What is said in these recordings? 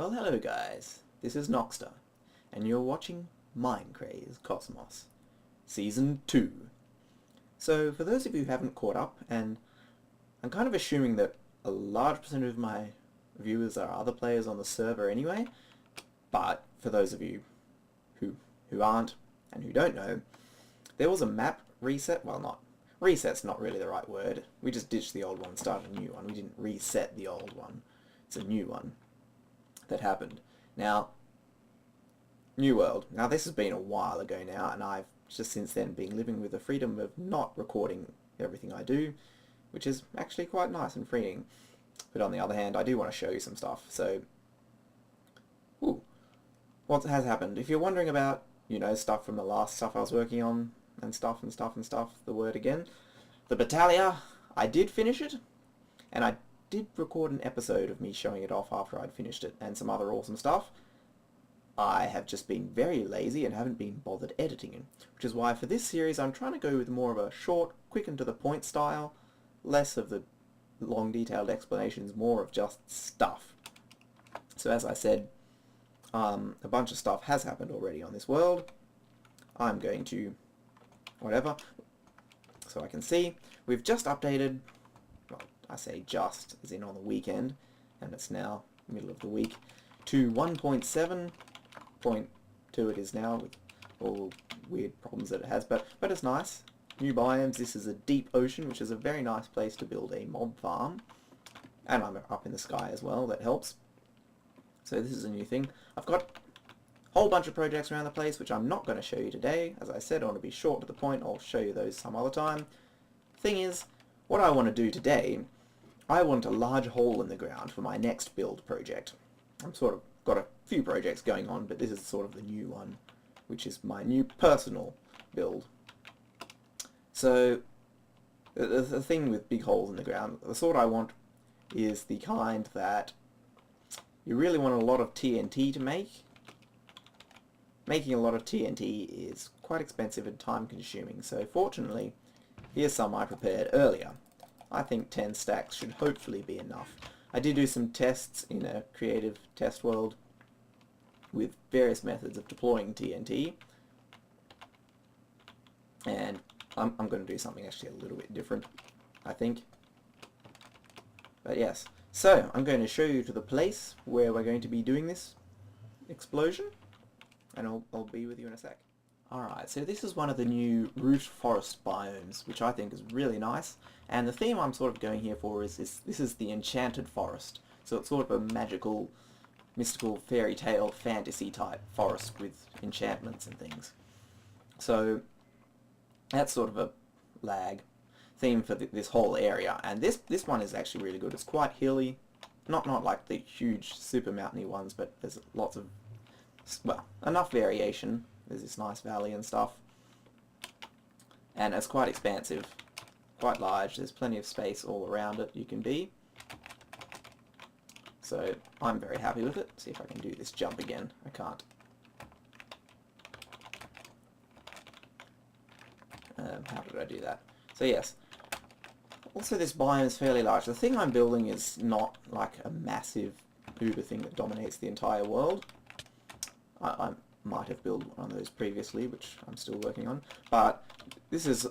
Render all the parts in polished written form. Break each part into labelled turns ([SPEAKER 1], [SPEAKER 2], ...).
[SPEAKER 1] Well, hello guys, this is Noxter, and you're watching MineCraze Cosmos, Season 2. So, for those of you who haven't caught up, and I'm kind of assuming that a large percentage of my viewers are other players on the server anyway, but for those of you who aren't, and who don't know, there was a map reset. Well, not reset's not really the right word. We just ditched the old one and started a new one. We didn't reset the old one. It's a new one that happened. Now, New World. Now, this has been a while ago now, and I've just since then been living with the freedom of not recording everything I do, which is actually quite nice and freeing. But on the other hand, I do want to show you some stuff. So, what has happened? If you're wondering about, stuff from the last stuff I was working on, and stuff, the word again, the Battalia, I did finish it, and I did record an episode of me showing it off after I'd finished it, and some other awesome stuff. I have just been very lazy and haven't been bothered editing it, which is why for this series I'm trying to go with more of a short, quick and to the point style, less of the long detailed explanations, more of just stuff. So as I said, a bunch of stuff has happened already on this world. I'm going to, so I can see, we've just updated, well, I say just, as in on the weekend, and it's now middle of the week, to 1.7.2 it is now, with all weird problems that it has, but it's nice. New biomes. This is a deep ocean, which is a very nice place to build a mob farm, and I'm up in the sky as well, that helps. So this is a new thing. I've got a whole bunch of projects around the place, which I'm not going to show you today. As I said, I want to be short to the point. I'll show you those some other time. Thing is, what I want to do today, I want a large hole in the ground for my next build project. I'm sort of got a few projects going on, but this is sort of the new one, which is my new personal build. So, the thing with big holes in the ground, the sort I want is the kind that you really want a lot of TNT to make. Making a lot of TNT is quite expensive and time consuming, so fortunately, here's some I prepared earlier. I think 10 stacks should hopefully be enough. I did do some tests in a creative test world with various methods of deploying TNT, and I'm going to do something actually a little bit different, I think. But yes, so I'm going to show you to the place where we're going to be doing this explosion, and I'll be with you in a sec. Alright, so this is one of the new root forest biomes, which I think is really nice, and the theme I'm sort of going here for is this is the enchanted forest. So it's sort of a magical, mystical, fairy tale, fantasy type forest with enchantments and things. So that's sort of a lag theme for this whole area, and this one is actually really good. It's quite hilly, not like the huge super mountainy ones, but there's lots of, well, enough variation. There's this nice valley and stuff, and it's quite expansive, quite large. There's plenty of space all around it you can be, so I'm very happy with it. See if I can do this jump again. I can't. How did I do that? So yes, also this biome is fairly large. The thing I'm building is not like a massive uber thing that dominates the entire world. I might have built one of those previously, which I'm still working on, but this is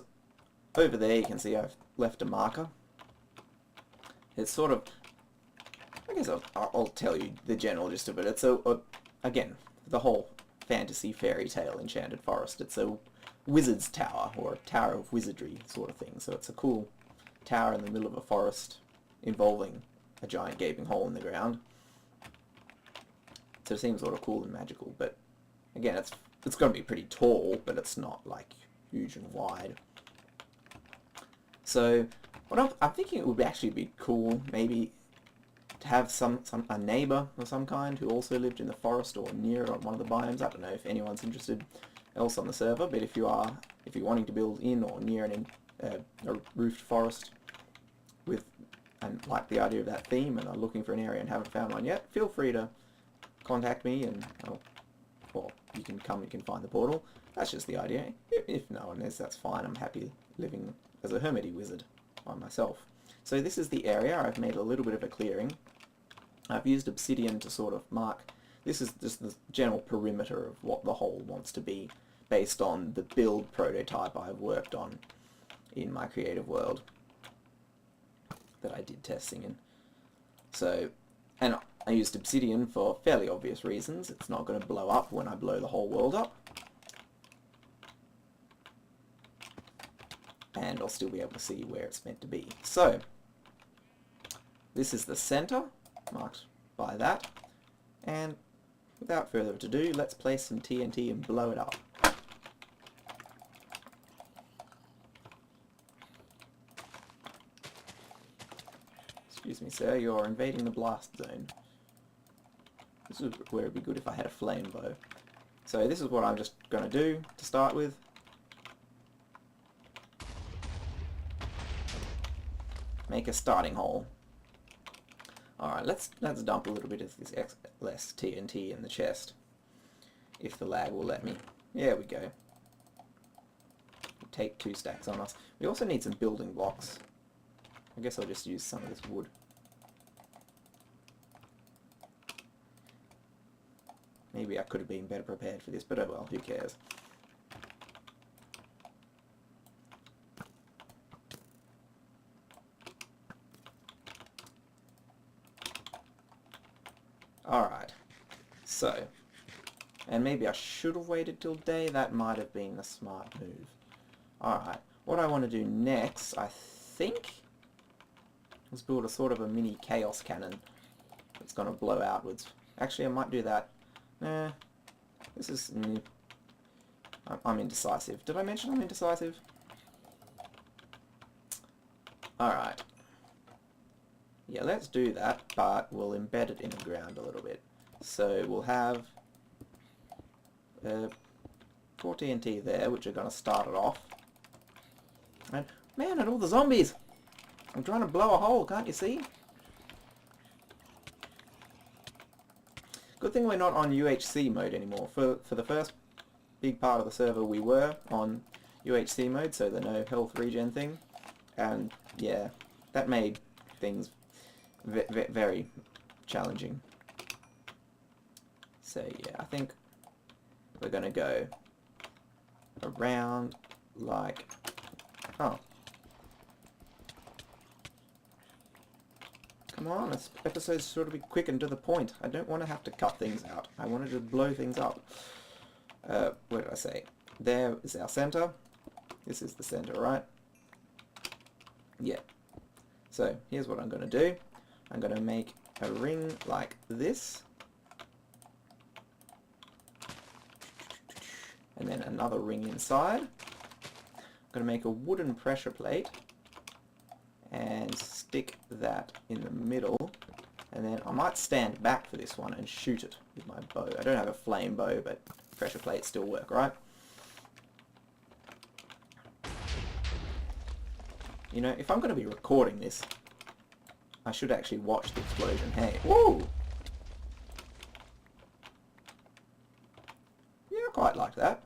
[SPEAKER 1] over there. You can see I've left a marker. It's sort of, I guess I'll tell you the general gist of it. It's again, the whole fantasy fairy tale enchanted forest. It's a wizard's tower, or a tower of wizardry sort of thing. So it's a cool tower in the middle of a forest involving a giant gaping hole in the ground. So it seems sort of cool and magical, but again, it's going to be pretty tall, but it's not like huge and wide. So what I'm thinking, it would actually be cool maybe to have a neighbor of some kind who also lived in the forest or near it on one of the biomes. I don't know if anyone's interested else on the server, but if you're wanting to build in or near a roofed forest and like the idea of that theme and are looking for an area and haven't found one yet, feel free to contact me, and or you can find the portal. That's just the idea. If no one is, that's fine. I'm happy living as a hermity wizard by myself. So this is the area. I've made a little bit of a clearing, I've used obsidian to sort of mark, this is just the general perimeter of what the hole wants to be based on the build prototype I've worked on in my creative world that I did testing in. So, and I used obsidian for fairly obvious reasons. It's not going to blow up when I blow the whole world up. And I'll still be able to see where it's meant to be. So, this is the center, marked by that. And without further ado, let's place some TNT and blow it up. Excuse me, sir, you're invading the blast zone. This is where it'd be good if I had a flame bow. So this is what I'm just going to do to start with. Make a starting hole. Alright, let's dump a little bit of this less TNT in the chest, if the lag will let me. There we go. Take 2 stacks on us. We also need some building blocks. I guess I'll just use some of this wood. Maybe I could have been better prepared for this, but oh well, who cares. Alright, so, and maybe I should have waited till day, that might have been a smart move. Alright, what I want to do next, I think, is build a sort of a mini chaos cannon that's going to blow outwards. Actually, I might do that. Nah, this is... I'm indecisive. Did I mention I'm indecisive? Alright. Yeah, let's do that, but we'll embed it in the ground a little bit. So we'll have 4 TNT there, which are going to start it off. And, man, and all the zombies! I'm trying to blow a hole, can't you see? Good thing we're not on UHC mode anymore. For the first big part of the server we were on UHC mode, so the no health regen thing. And yeah, that made things very challenging. So yeah, I think we're going to go around like... Oh. Come on, this episode's sort of be quick and to the point. I don't want to have to cut things out. I wanted to blow things up. What did I say? There is our center. This is the center, right? Yeah. So, here's what I'm going to do. I'm going to make a ring like this. And then another ring inside. I'm going to make a wooden pressure plate. And stick that in the middle. And then I might stand back for this one and shoot it with my bow. I don't have a flame bow, but pressure plates still work, right? You know, if I'm going to be recording this, I should actually watch the explosion. Hey, whoa! Yeah, I quite like that.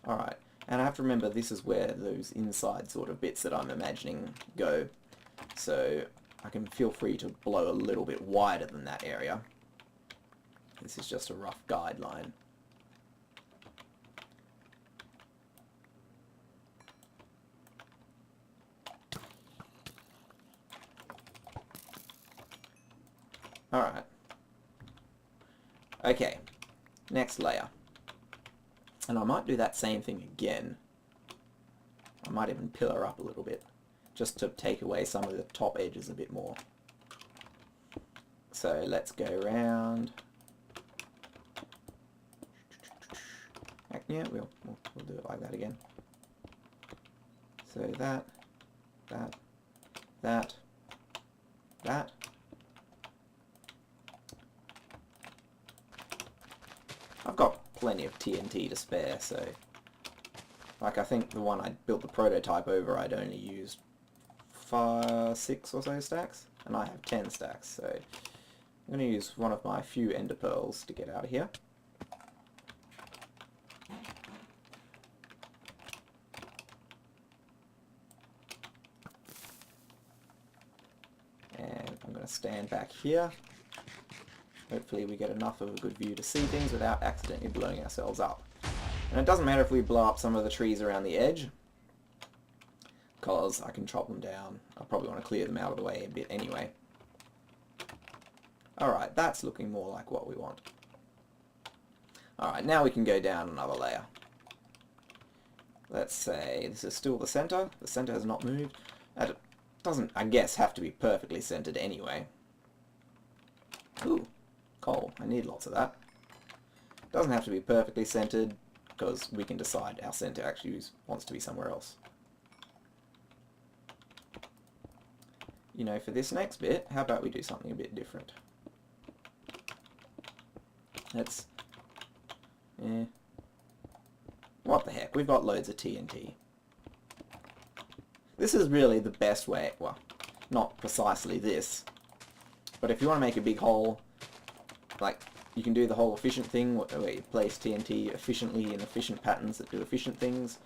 [SPEAKER 1] Alright, and I have to remember this is where those inside sort of bits that I'm imagining go. So I can feel free to blow a little bit wider than that area. This is just a rough guideline. Alright. Okay. Next layer. And I might do that same thing again. I might even pillar up a little bit, just to take away some of the top edges a bit more. So let's go around. Yeah, we'll do it like that again. So that. I've got plenty of TNT to spare, so like I think the one I built the prototype over I'd only used 6 or so stacks, and I have 10 stacks, so I'm going to use one of my few ender pearls to get out of here. And stand back here. Hopefully we get enough of a good view to see things without accidentally blowing ourselves up. And it doesn't matter if we blow up some of the trees around the edge, because I can chop them down. I probably want to clear them out of the way a bit anyway. Alright, that's looking more like what we want. Alright, now we can go down another layer. Let's say this is still the center. The center has not moved. It doesn't, I guess, have to be perfectly centered anyway. Ooh, coal. I need lots of that. Doesn't have to be perfectly centered, because we can decide our center actually wants to be somewhere else. You know, for this next bit, how about we do something a bit different? Let's... yeah. What the heck, we've got loads of TNT. This is really the best way, well, not precisely this, but if you want to make a big hole, like, you can do the whole efficient thing, where you place TNT efficiently in efficient patterns that do efficient things,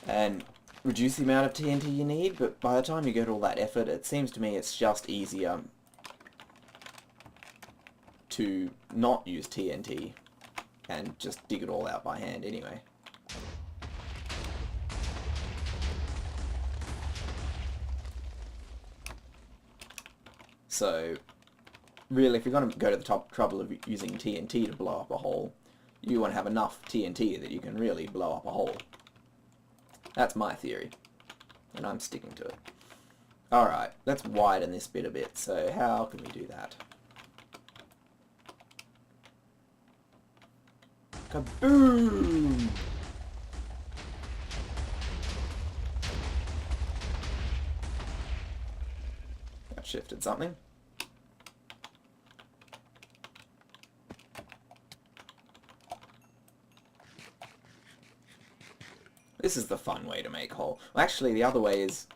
[SPEAKER 1] and reduce the amount of TNT you need, but by the time you go to all that effort, it seems to me it's just easier to not use TNT and just dig it all out by hand anyway. So, really, if you're going to go to the trouble of using TNT to blow up a hole, you want to have enough TNT that you can really blow up a hole. That's my theory, and I'm sticking to it. Alright, let's widen this bit a bit, so how can we do that? Kaboom! That shifted something. This is the fun way to make hole. Well, actually, the other way is...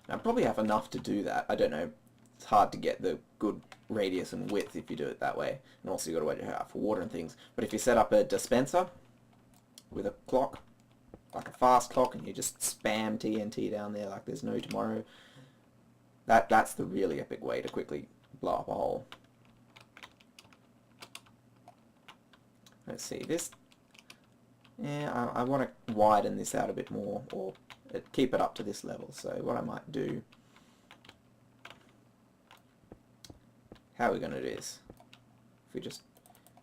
[SPEAKER 1] I probably have enough to do that. I don't know. It's hard to get the good radius and width if you do it that way. And also you've got to watch out for water and things. But if you set up a dispenser with a clock, like a fast clock, and you just spam TNT down there like there's no tomorrow, that's the really epic way to quickly blow up a hole. Let's see, this... yeah, I want to widen this out a bit more, or keep it up to this level. So what I might do... how are we going to do this? If we just...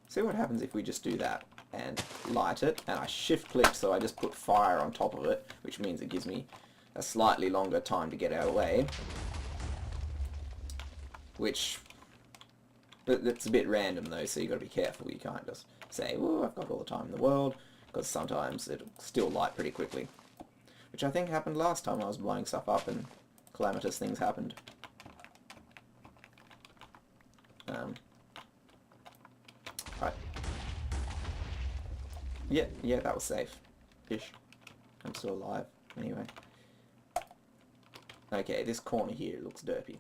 [SPEAKER 1] see what happens if we just do that and light it, and I shift click, so I just put fire on top of it, which means it gives me a slightly longer time to get out of the way. Which... that's a bit random though, so you've got to be careful. You can't just say, well, I've got all the time in the world, because sometimes it'll still light pretty quickly. Which I think happened last time I was blowing stuff up and calamitous things happened. Right. Yeah, that was safe-ish. I'm still alive, anyway. Okay, this corner here looks derpy.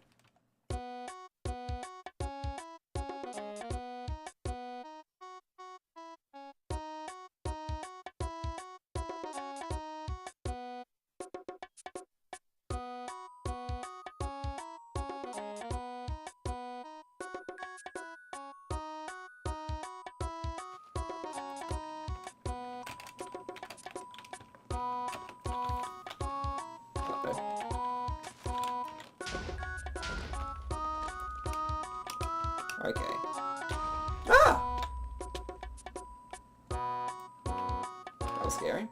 [SPEAKER 1] Okay. Ah! That was scary.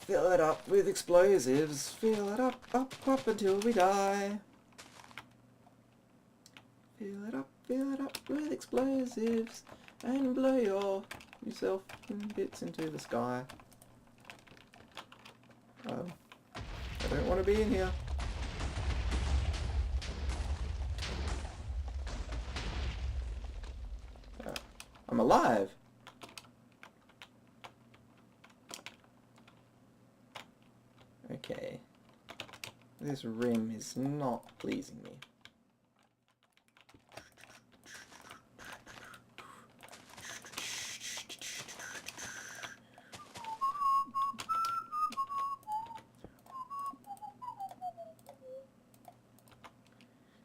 [SPEAKER 1] Fill it up with explosives. Fill it up until we die. Fill it up with explosives, and blow yourself in bits into the sky. I don't want to be in here. I'm alive. this rim is not pleasing me.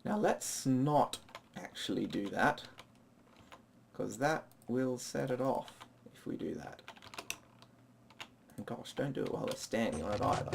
[SPEAKER 1] Now let's not actually do that, because that will set it off if we do that. And gosh, don't do it while they're standing on it either.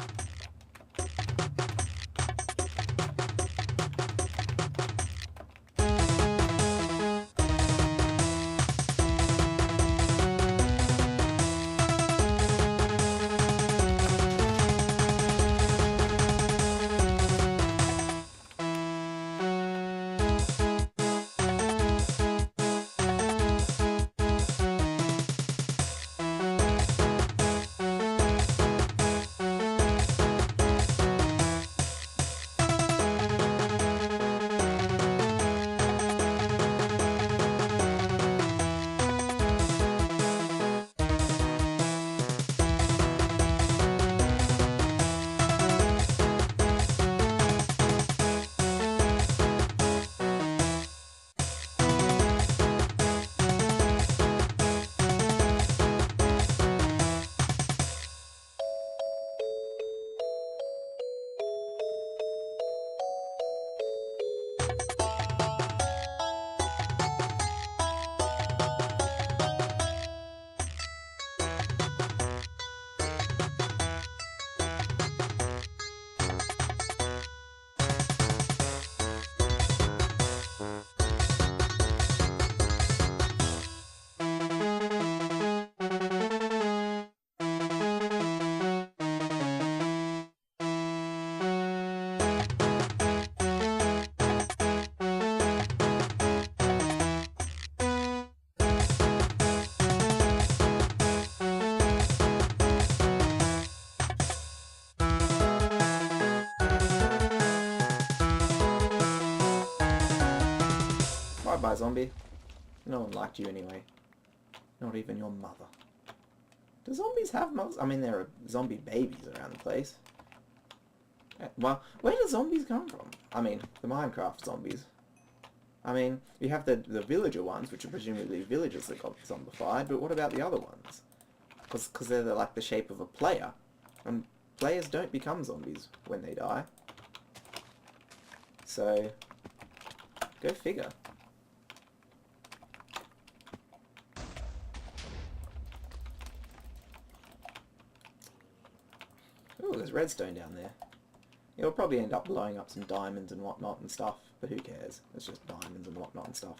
[SPEAKER 1] Bye-bye, zombie. No one liked you anyway. Not even your mother. Do zombies have mothers? I mean, there are zombie babies around the place. Well, where do zombies come from? I mean, the Minecraft zombies. I mean, you have the villager ones, which are presumably villagers that got zombified, but what about the other ones? Because they're like the shape of a player. And players don't become zombies when they die. So, go figure. Ooh, there's redstone down there. It'll probably end up blowing up some diamonds and whatnot and stuff, but who cares? It's just diamonds and whatnot and stuff.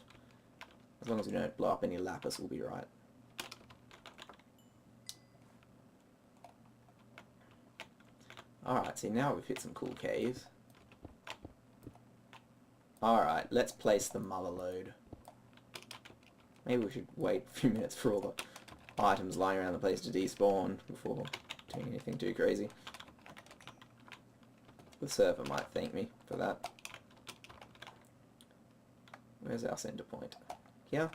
[SPEAKER 1] As long as we don't blow up any lapis, we'll be right. Alright, see now we've hit some cool caves. Alright, let's place the mother load. Maybe we should wait a few minutes for all the items lying around the place to despawn before doing anything too crazy. The server might thank me for that. Where's our center point? Here.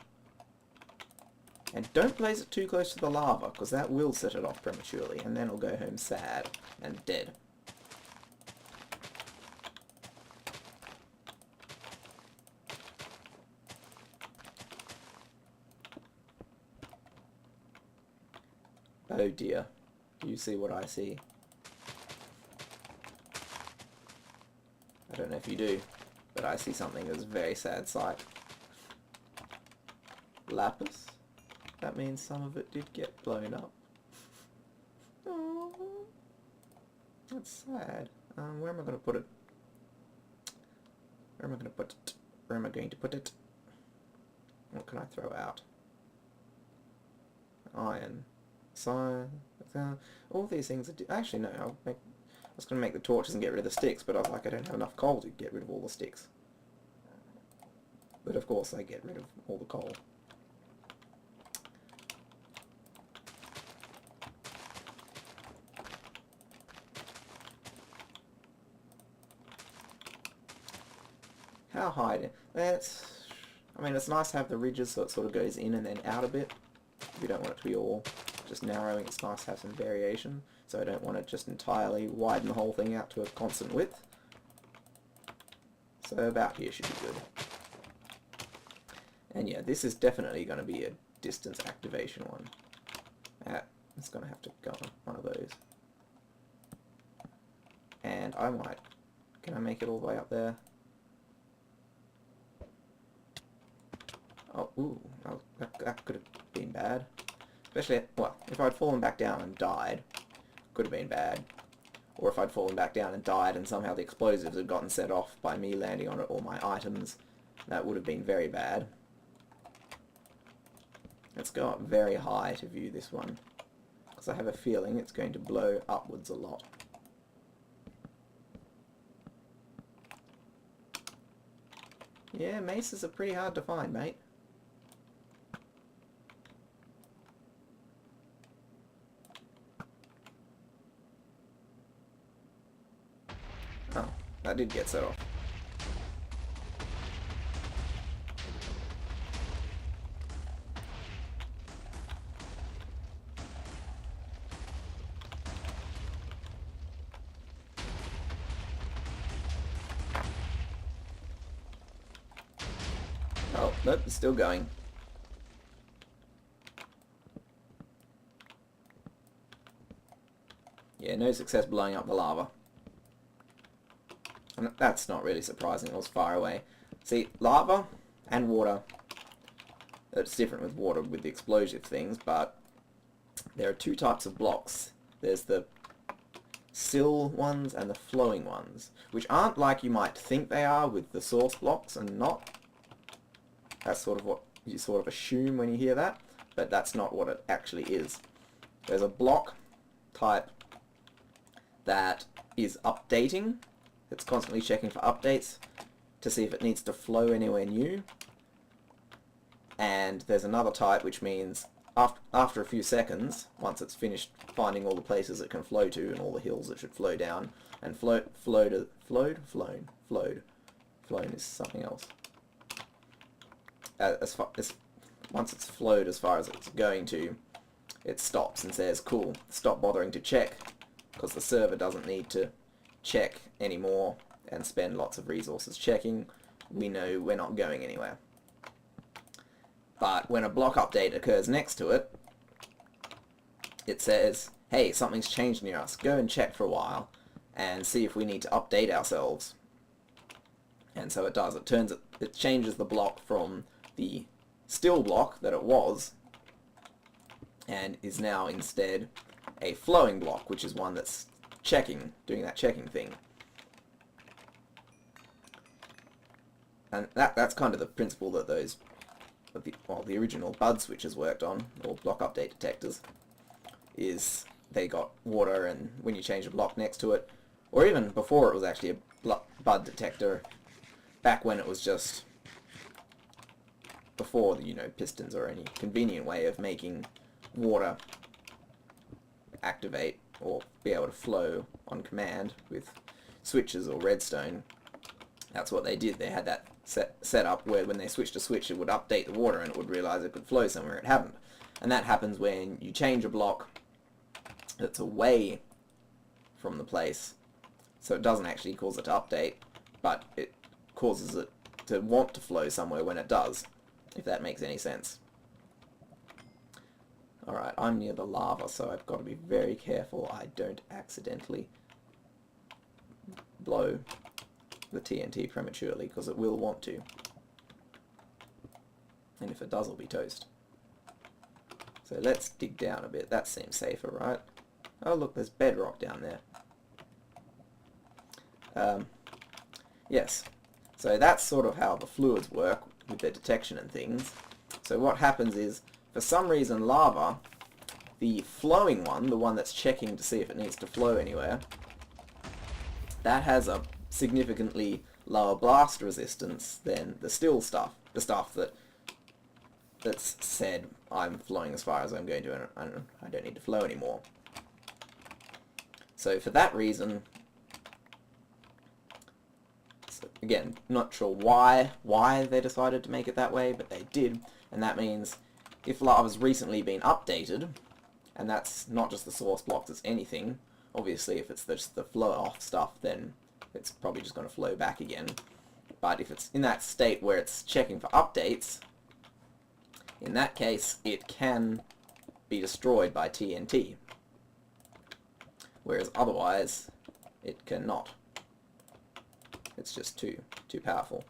[SPEAKER 1] And don't place it too close to the lava, because that will set it off prematurely, and then it'll go home sad and dead. Oh dear. Do you see what I see? I don't know if you do, but I see something that's a very sad sight. Lapis? That means some of it did get blown up. Oh, that's sad. Where am I going to put it? Where am I going to put it? Where am I going to put it? What can I throw out? Iron. So, all these things are... Actually, no, I was going to make the torches and get rid of the sticks, but I was like, I don't have enough coal to get rid of all the sticks. But of course I get rid of all the coal. How high? That's... I mean, it's nice to have the ridges so it sort of goes in and then out a bit. You don't want it to be all just narrowing. It's nice to have some variation. So I don't want to just entirely widen the whole thing out to a constant width. So about here should be good. And yeah, this is definitely going to be a distance activation one. It's going to have to go on one of those. And I might... Can I make it all the way up there? Oh, ooh, that could have been bad. Especially, well, if I'd fallen back down and died, could have been bad. Or if I'd fallen back down and died and somehow the explosives had gotten set off by me landing on it or my items, that would have been very bad. Let's go up very high to view this one, because I have a feeling it's going to blow upwards a lot. Yeah, maces are pretty hard to find, mate. Oh, that did get set off. Oh, nope, it's still going. Yeah, no success blowing up the lava. And that's not really surprising, it was far away. See, lava and water, it's different with water with the explosive things, but there are two types of blocks. There's the sill ones and the flowing ones, which aren't like you might think they are with the source blocks and not. That's sort of what you sort of assume when you hear that, but that's not what it actually is. There's a block type that is updating. It's constantly checking for updates to see if it needs to flow anywhere new. And there's another type which means after a few seconds, once it's finished finding all the places it can flow to and all the hills it should flow down, and flown is something else. Once it's flowed as far as it's going to, it stops and says, cool, stop bothering to check, because the server doesn't need to check anymore and spend lots of resources checking. We know we're not going anywhere. But when a block update occurs next to it, it says, hey, something's changed near us. Go and check for a while and see if we need to update ourselves. And so it does. It changes the block from the still block that it was and is now instead a flowing block, which is one that's checking, doing that checking thing. And that's kind of the principle that the original bud switches worked on, or block update detectors, is they got water, and when you change a block next to it, or even before it was actually a bud detector, back when it was just before pistons or any convenient way of making water activate or be able to flow on command with switches or redstone. That's what they did. They had that set up where when they switched a switch it would update the water and it would realize it could flow somewhere it hadn't. And that happens when you change a block that's away from the place, so it doesn't actually cause it to update, but it causes it to want to flow somewhere when it does, if that makes any sense. Alright, I'm near the lava, so I've got to be very careful I don't accidentally blow the TNT prematurely, because it will want to. And if it does, it'll be toast. So let's dig down a bit. That seems safer, right? Oh look, there's bedrock down there. Yes. So that's sort of how the fluids work with their detection and things. So what happens is, for some reason lava, the flowing one, the one that's checking to see if it needs to flow anywhere, that has a significantly lower blast resistance than the still stuff. The stuff that's said, I'm flowing as far as I'm going to and I don't need to flow anymore. So for that reason, again, not sure why they decided to make it that way, but they did, and that means if lava's recently been updated, and that's not just the source blocks, it's anything, obviously if it's just the flow off stuff, then it's probably just going to flow back again, But if it's in that state where it's checking for updates, in that case it can be destroyed by TNT. Whereas otherwise it cannot. It's just too powerful.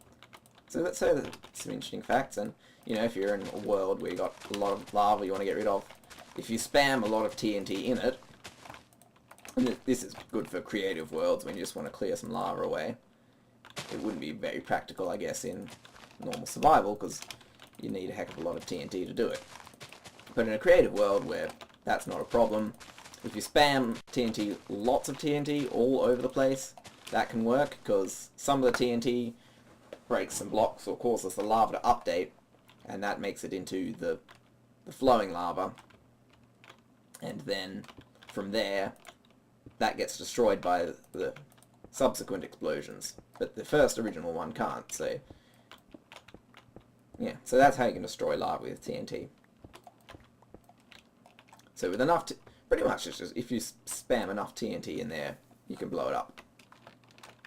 [SPEAKER 1] So that's some interesting facts. And you know, if you're in a world where you got a lot of lava you want to get rid of, if you spam a lot of TNT in it, and this is good for creative worlds when you just want to clear some lava away. It wouldn't be very practical, I guess, in normal survival, because you need a heck of a lot of TNT to do it. But in a creative world where that's not a problem, if you spam TNT, lots of TNT all over the place, that can work, because some of the TNT breaks some blocks or causes the lava to update, and that makes it into the flowing lava. And then, from there, that gets destroyed by the subsequent explosions. But the first original one can't, so... yeah, so that's how you can destroy lava with TNT. So with enough... pretty much it's just, if you spam enough TNT in there, you can blow it up.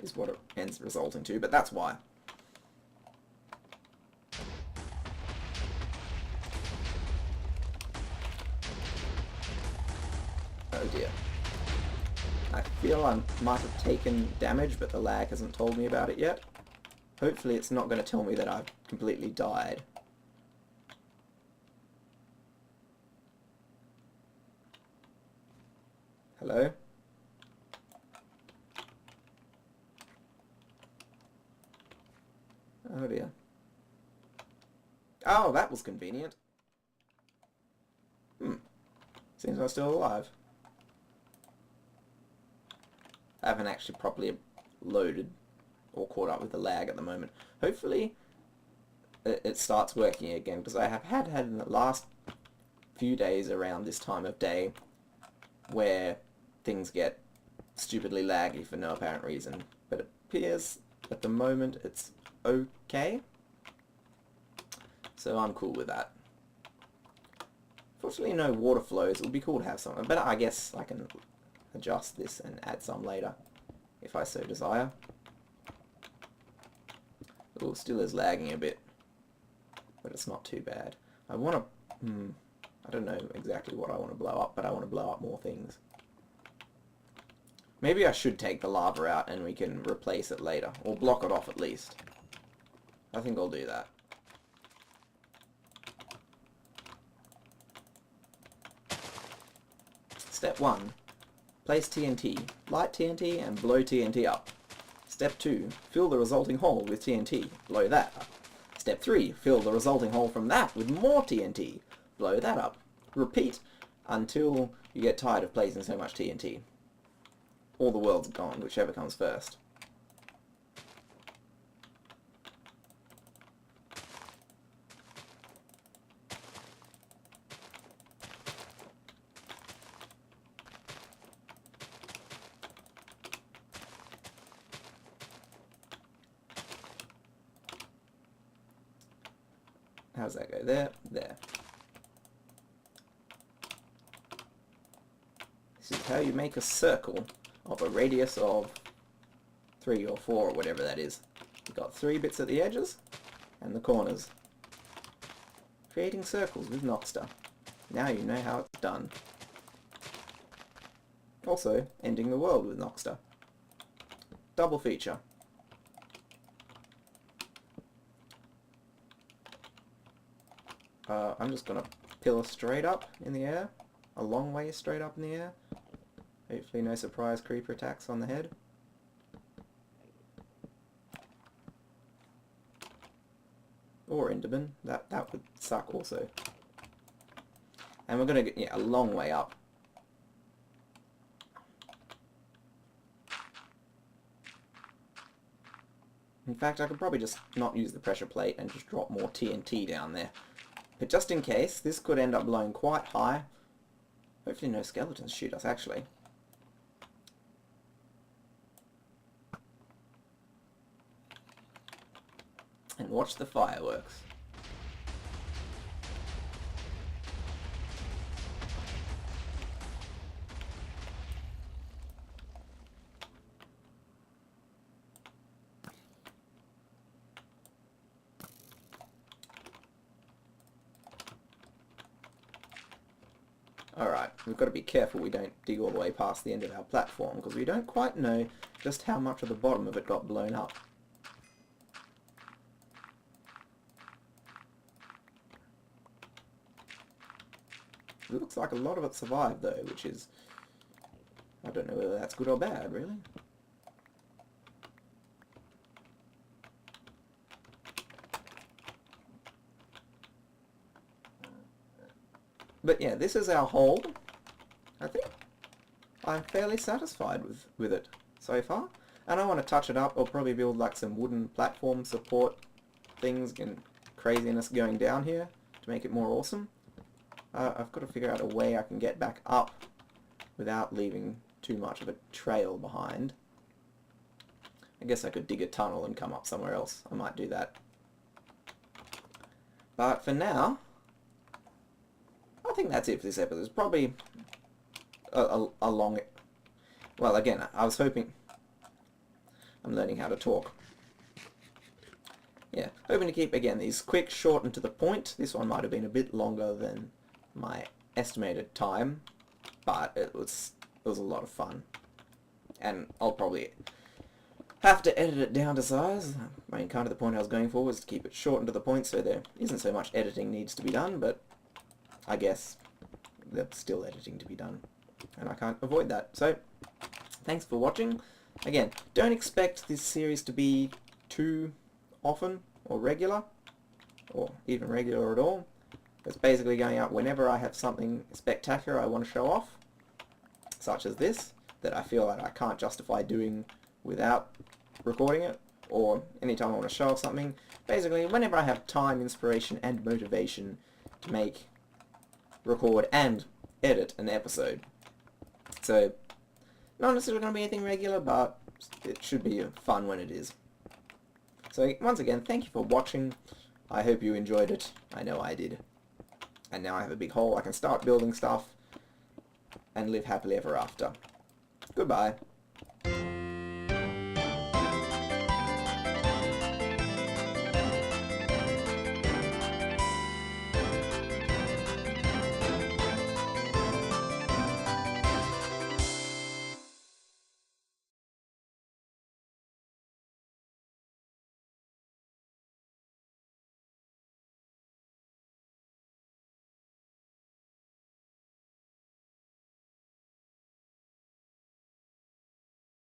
[SPEAKER 1] Is what it ends resulting to, but that's why. Oh dear. I feel I might have taken damage, but the lag hasn't told me about it yet. Hopefully it's not going to tell me that I've completely died. Hello? Oh dear. Oh, that was convenient. Seems I'm still alive. I haven't actually properly loaded or caught up with the lag at the moment. Hopefully it starts working again, because I have had in the last few days around this time of day where things get stupidly laggy for no apparent reason. But it appears at the moment it's okay. So I'm cool with that. Fortunately no water flows. It would be cool to have some, but I guess I can adjust this and add some later if I so desire. Oh, still is lagging a bit, but it's not too bad. I want to... I don't know exactly what I want to blow up, but I want to blow up more things. Maybe I should take the lava out and we can replace it later, or block it off at least. I think I'll do that. Step 1. Place TNT. Light TNT and blow TNT up. Step 2. Fill the resulting hole with TNT. Blow that up. Step 3. Fill the resulting hole from that with more TNT. Blow that up. Repeat until you get tired of placing so much TNT. Or the world's gone, whichever comes first. How does that go? There, there. This is how you make a circle of a radius of 3 or 4 or whatever that is. You've got 3 bits at the edges and the corners. Creating circles with Noxter. Now you know how it's done. Also, ending the world with Noxter. Double feature. I'm just going to pillar straight up in the air. A long way straight up in the air. Hopefully no surprise creeper attacks on the head. Or Enderman. That would suck also. And we're going to get a long way up. In fact, I could probably just not use the pressure plate and just drop more TNT down there. But just in case, this could end up blowing quite high. Hopefully no skeletons shoot us, actually. And watch the fireworks. we've got to be careful we don't dig all the way past the end of our platform, because we don't quite know just how much of the bottom of it got blown up. It looks like a lot of it survived though, which is... I don't know whether that's good or bad, really. But yeah, this is our hole. I think I'm fairly satisfied with it so far. And I want to touch it up. I'll probably build like some wooden platform support things and craziness going down here to make it more awesome. I've got to figure out a way I can get back up without leaving too much of a trail behind. I guess I could dig a tunnel and come up somewhere else. I might do that. But for now, I think that's it for this episode. It's probably a long... Well, again, I was hoping... I'm learning how to talk. Yeah, hoping to keep, again, these quick, short, and to the point. This one might have been a bit longer than my estimated time, but it was a lot of fun. And I'll probably have to edit it down to size. I mean, kind of the point I was going for was to keep it short and to the point, so there isn't so much editing needs to be done, but I guess there's still editing to be done, and I can't avoid that. So, thanks for watching. Again, don't expect this series to be too often or regular, or even regular at all. It's basically going out whenever I have something spectacular I want to show off, such as this, that I feel that I can't justify doing without recording it, or anytime I want to show off something. Basically, whenever I have time, inspiration, and motivation to make, record, and edit an episode. So, not necessarily going to be anything regular, but it should be fun when it is. So, once again, thank you for watching. I hope you enjoyed it. I know I did. And now I have a big hole. I can start building stuff and live happily ever after. Goodbye.